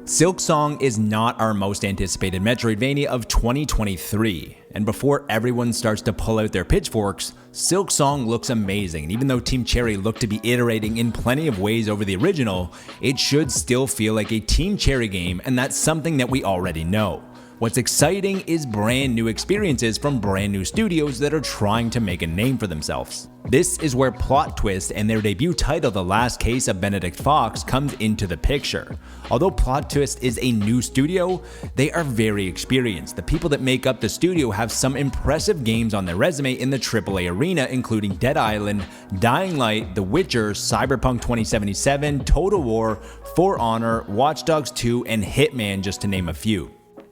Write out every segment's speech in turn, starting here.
Silksong is not our most anticipated Metroidvania of 2023, and before everyone starts to pull out their pitchforks, Silksong looks amazing, and even though Team Cherry looked to be iterating in plenty of ways over the original, it should still feel like a Team Cherry game, and that's something that we already know. What's exciting is brand new experiences from brand new studios that are trying to make a name for themselves. This is where Plot Twist and their debut title The Last Case of Benedict Fox comes into the picture. Although Plot Twist is a new studio, they are very experienced. The people that make up the studio have some impressive games on their resume in the AAA arena, including Dead Island, Dying Light, The Witcher, Cyberpunk 2077, Total War, For Honor, Watch Dogs 2, and Hitman, just to name a few.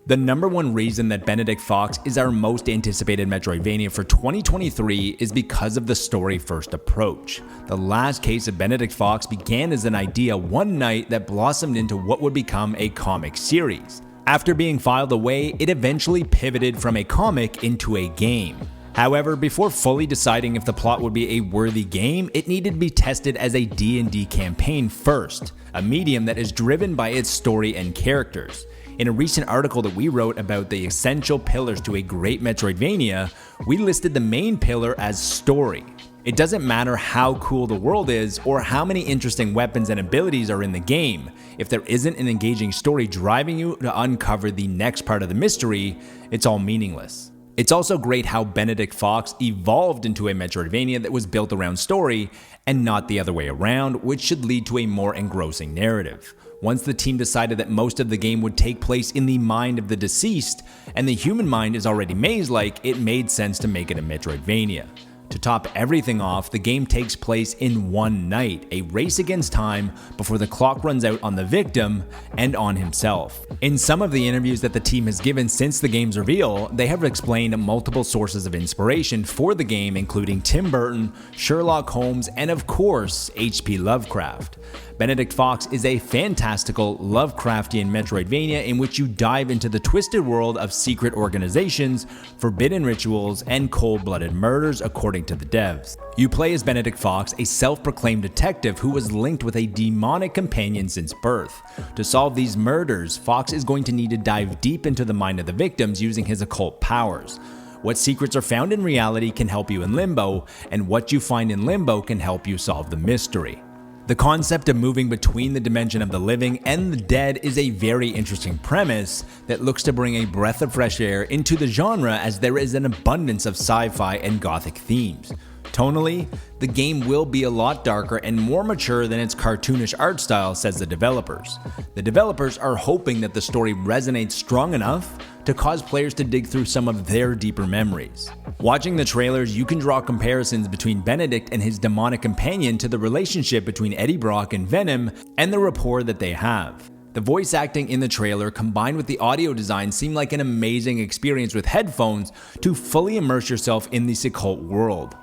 The number one reason that Benedict Fox is our most anticipated Metroidvania for 2023 is because of the story-first approach. The Last Case of Benedict Fox began as an idea one night that blossomed into what would become a comic series. After being filed away, it eventually pivoted from a comic into a game. However, before fully deciding if the plot would be a worthy game, it needed to be tested as a D&D campaign first, a medium that is driven by its story and characters. In a recent article that we wrote about the essential pillars to a great Metroidvania, we listed the main pillar as story. It doesn't matter how cool the world is or how many interesting weapons and abilities are in the game. If there isn't an engaging story driving you to uncover the next part of the mystery, it's all meaningless. It's also great how Benedict Fox evolved into a Metroidvania that was built around story and not the other way around, which should lead to a more engrossing narrative. Once the team decided that most of the game would take place in the mind of the deceased, and the human mind is already maze-like, it made sense to make it a Metroidvania. To top everything off, the game takes place in one night, a race against time before the clock runs out on the victim and on himself. In some of the interviews that the team has given since the game's reveal, they have explained multiple sources of inspiration for the game, including Tim Burton, Sherlock Holmes, and of course, H.P. Lovecraft. Benedict Fox is a fantastical Lovecraftian Metroidvania in which you dive into the twisted world of secret organizations, forbidden rituals, and cold-blooded murders according to the devs. You play as Benedict Fox, a self-proclaimed detective who was linked with a demonic companion since birth. To solve these murders, Fox is going to need to dive deep into the mind of the victims using his occult powers. What secrets are found in reality can help you in Limbo, and what you find in Limbo can help you solve the mystery. The concept of moving between the dimension of the living and the dead is a very interesting premise that looks to bring a breath of fresh air into the genre, as there is an abundance of sci-fi and gothic themes. Tonally, the game will be a lot darker and more mature than its cartoonish art style, says the developers. The developers are hoping that the story resonates strong enough to cause players to dig through some of their deeper memories. Watching the trailers, you can draw comparisons between Benedict and his demonic companion to the relationship between Eddie Brock and Venom and the rapport that they have. The voice acting in the trailer combined with the audio design seem like an amazing experience with headphones to fully immerse yourself in this occult world.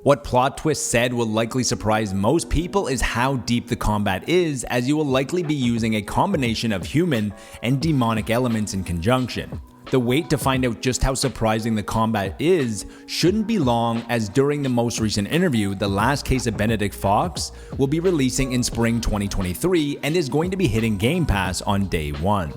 What Plot Twist said will likely surprise most people is how deep the combat is, as you will likely be using a combination of human and demonic elements in conjunction. The wait to find out just how surprising the combat is shouldn't be long, as during the most recent interview, The Last Case of Benedict Fox will be releasing in spring 2023 and is going to be hitting Game Pass on day one.